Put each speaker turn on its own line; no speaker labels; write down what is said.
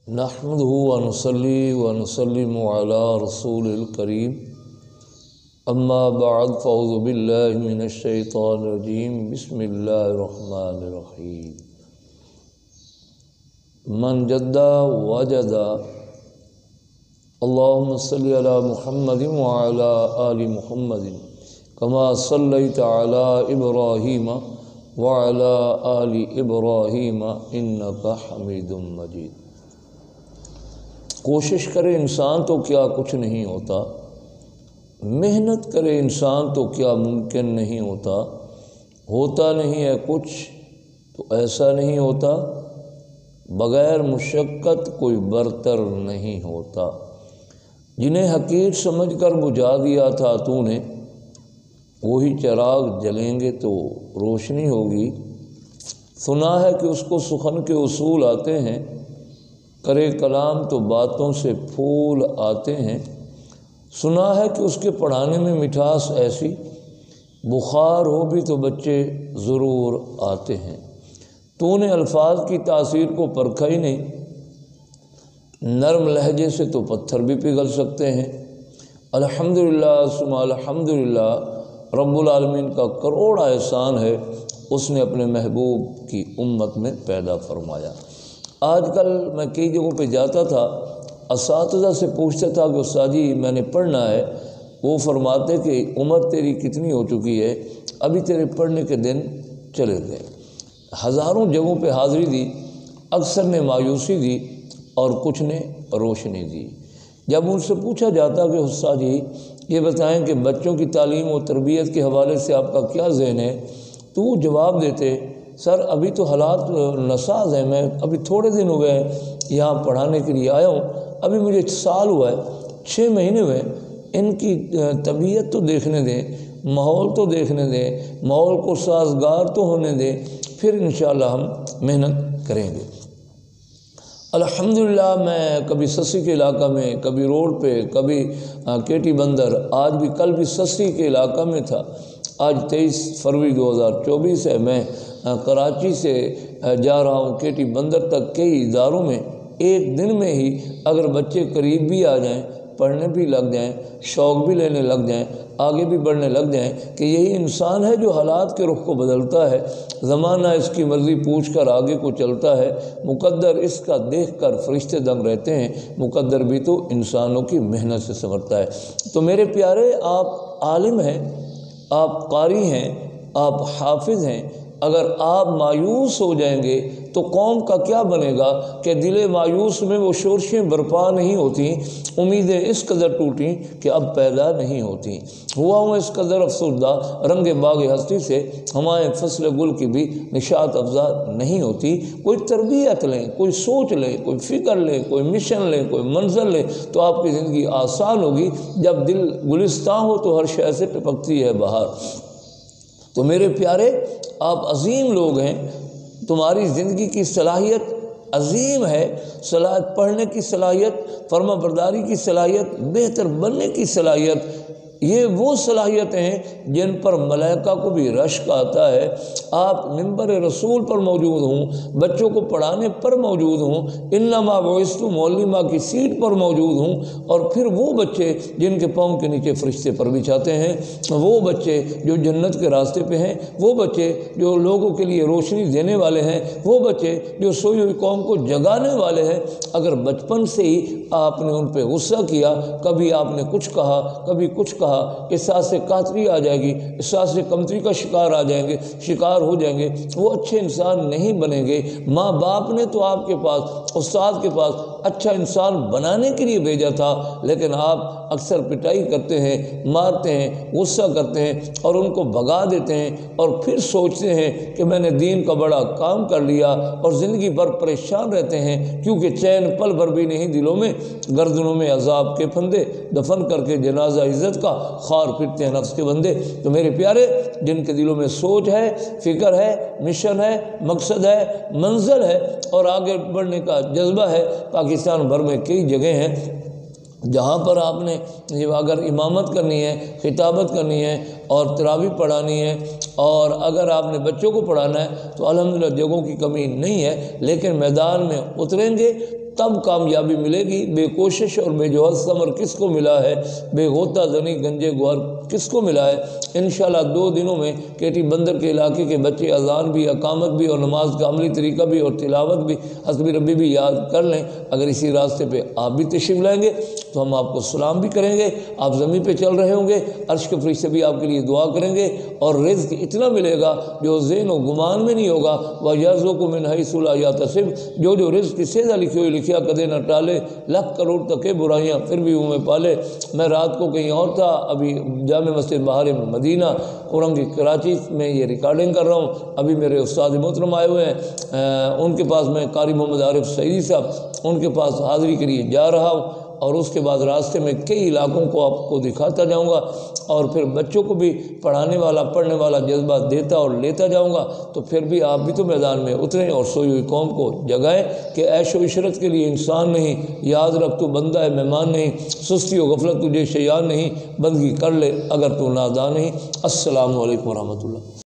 نحمده ونصلي ونسلم على رسول الكريم اما بعد فاعوذ بالله من الشيطان الرجيم بسم الله الرحمن الرحيم من جد وجد اللهم صل على محمد وعلى آل محمد كما صليت على إبراهيم وعلى آل إبراهيم إنك حميد مجيد۔ کوشش کرے انسان تو کیا کچھ نہیں ہوتا، محنت کرے انسان تو کیا ممکن نہیں ہوتا، ہوتا نہیں ہے کچھ تو ایسا نہیں ہوتا، بغیر مشقت کوئی برتر نہیں ہوتا۔ جنہیں حقیر سمجھ کر بجھا دیا تھا تو نے، وہی چراغ جلیں گے تو روشنی ہوگی۔ سنا ہے کہ اس کو سخن کے اصول آتے ہیں، کرے کلام تو باتوں سے پھول آتے ہیں۔ سنا ہے کہ اس کے پڑھانے میں مٹھاس ایسی، بخار ہو بھی تو بچے ضرور آتے ہیں۔ تو نے الفاظ کی تاثیر کو پرکھا ہی نہیں، نرم لہجے سے تو پتھر بھی پگھل سکتے ہیں۔ الحمدللہ ثم الحمدللہ، رب العالمین کا کروڑا احسان ہے، اس نے اپنے محبوب کی امت میں پیدا فرمایا۔ آج کل میں کئی جگہوں پہ جاتا تھا، اساتذہ سے پوچھتا تھا کہ استاد جی میں نے پڑھنا ہے، وہ فرماتے کہ عمر تیری کتنی ہو چکی ہے، ابھی تیرے پڑھنے کے دن چلے گئے۔ ہزاروں جگہوں پہ حاضری دی، اکثر نے مایوسی دی اور کچھ نے روشنی دی۔ جب ان سے پوچھا جاتا کہ استاد جی یہ بتائیں کہ بچوں کی تعلیم و تربیت کے حوالے سے آپ کا کیا ذہن ہے، تو وہ جواب دیتے سر ابھی تو حالات ناساز ہیں، میں ابھی تھوڑے دن ہو گئے یہاں پڑھانے کے لیے آیا ہوں، ابھی مجھے سال ہوا ہے، 6 مہینے ہوئے، ان کی طبیعت تو دیکھنے دیں، ماحول تو دیکھنے دیں، ماحول کو سازگار تو ہونے دیں، پھر انشاءاللہ ہم محنت کریں گے۔ الحمدللہ میں کبھی سسی کے علاقہ میں، کبھی روڈ پہ، کبھی کیٹی بندر، آج بھی کل بھی سسی کے علاقہ میں تھا۔ آج 23 فروری 2024 ہے، میں کراچی سے جا رہا ہوں کیٹی بندر تک، کئی اداروں میں ایک دن میں ہی اگر بچے قریب بھی آ جائیں، پڑھنے بھی لگ جائیں، شوق بھی لینے لگ جائیں، آگے بھی بڑھنے لگ جائیں، کہ یہی انسان ہے جو حالات کے رخ کو بدلتا ہے، زمانہ اس کی مرضی پوچھ کر آگے کو چلتا ہے، مقدر اس کا دیکھ کر فرشتے دنگ رہتے ہیں، مقدر بھی تو انسانوں کی محنت سے سنورتا ہے۔ تو میرے پیارے، آپ عالم ہیں، آپ قاری ہیں، آپ حافظ ہیں، اگر آپ مایوس ہو جائیں گے تو قوم کا کیا بنے گا کہ دل مایوس میں وہ شورشیں برپا نہیں ہوتی، امیدیں اس قدر ٹوٹیں کہ اب پیدا نہیں ہوتی۔ ہوا ہوں اس قدر افسردہ، رنگ باغ ہستی سے ہمارے فصل گل کی بھی نشاط افزا نہیں ہوتی۔ کوئی تربیت لیں، کوئی سوچ لیں، کوئی فکر لیں، کوئی مشن لیں، کوئی منزل لیں تو آپ کی زندگی آسان ہوگی۔ جب دل گلستاں ہو تو ہر شے سے ٹپکتی ہے بہار۔ تو میرے پیارے، آپ عظیم لوگ ہیں، تمہاری زندگی کی صلاحیت عظیم ہے، پڑھنے کی صلاحیت، فرما برداری کی صلاحیت، بہتر بننے کی صلاحیت، یہ وہ صلاحیتیں ہیں جن پر ملائکہ کو بھی رشک آتا ہے۔ آپ منبر رسول پر موجود ہوں، بچوں کو پڑھانے پر موجود ہوں، انما بعثت معلما کی سیٹ پر موجود ہوں، اور پھر وہ بچے جن کے پاؤں کے نیچے فرشتے پر بچھاتے ہیں، وہ بچے جو جنت کے راستے پہ ہیں، وہ بچے جو لوگوں کے لیے روشنی دینے والے ہیں، وہ بچے جو سوئی ہوئی قوم کو جگانے والے ہیں۔ اگر بچپن سے ہی آپ نے ان پہ غصہ کیا، کبھی آپ نے کچھ کہا، کبھی کچھ کہا، احساس سے قاطری آ جائے گی، احساس سے کمتری کا شکار ہو جائیں گے، وہ اچھے انسان نہیں بنیں گے۔ ماں باپ نے تو آپ کے پاس، استاد کے پاس اچھا انسان بنانے کے لیے بھیجا تھا، لیکن آپ اکثر پٹائی کرتے ہیں، مارتے ہیں، غصہ کرتے ہیں اور ان کو بھگا دیتے ہیں، اور پھر سوچتے ہیں کہ میں نے دین کا بڑا کام کر لیا، اور زندگی بھر پریشان رہتے ہیں، کیونکہ چین پل بھر بھی نہیں دلوں میں، گردنوں میں عذاب کے پھندے، دفن کر کے جنازہ عزت کا خار پھرتے ہیں نفس کے بندے۔ تو میرے پیارے، جن کے دلوں میں سوچ ہے، فکر ہے، مشن ہے، مقصد ہے، منزل ہے اور آگے بڑھنے کا جذبہ ہے، پاکستان بھر میں کئی جگہیں ہیں جہاں پر آپ نے اگر امامت کرنی ہے، خطابت کرنی ہے اور تراویح پڑھانی ہے، اور اگر آپ نے بچوں کو پڑھانا ہے تو الحمدللہ جگہوں کی کمی نہیں ہے، لیکن میدان میں اتریں گے تب کامیابی ملے گی۔ بے کوشش اور بے جوہد ثمر کس کو ملا ہے، بے غوطہ زنی گنجے گوہر کس کو ملا ہے۔ انشاءاللہ 2 دنوں میں کیٹی بندر کے علاقے کے بچے اذان بھی، اقامت بھی اور نماز کا عملی طریقہ بھی اور تلاوت بھی، حسب ربی بھی یاد کر لیں۔ اگر اسی راستے پہ آپ بھی تشریف لائیں گے تو ہم آپ کو سلام بھی کریں گے۔ آپ زمین پہ چل رہے ہوں گے، عرش کے فرشتے بھی آپ کے لیے دعا کریں گے، اور رزق اتنا ملے گا جو ذہن و گمان میں نہیں ہوگا۔ وَيَرْزُقُ مِنْ حَيْثُ لَا يَحْتَسِبُ، جو رزق کی سیدھا لکھی ہوئی لکھیا کدے نہ ٹالے، لاکھ کروڑ تک کے برائیاں پھر بھی وہ میں پالے۔ میں رات کو کہیں اور تھا، ابھی جامع مسجد بہار مدینہ قرآن کی کراچی میں یہ ریکارڈنگ کر رہا ہوں۔ ابھی میرے استاد محترم آئے ہوئے ہیں، ان کے پاس میں قاری محمد عارف سعیدی صاحب، ان کے پاس حاضری کے لیے جا رہا ہوں، اور اس کے بعد راستے میں کئی علاقوں کو آپ کو دکھاتا جاؤں گا، اور پھر بچوں کو بھی پڑھانے والا جذبہ دیتا اور لیتا جاؤں گا۔ تو پھر بھی آپ بھی تو میدان میں اتریں اور سوئی ہوئی قوم کو جگائیں کہ عیش و عشرت کے لیے انسان نہیں، یاد رکھ تو بندہ ہے مہمان نہیں، سستی و غفلت تجھے شیان نہیں، بندگی کر لے اگر تو نادان نہیں۔ السلام علیکم ورحمۃ اللہ۔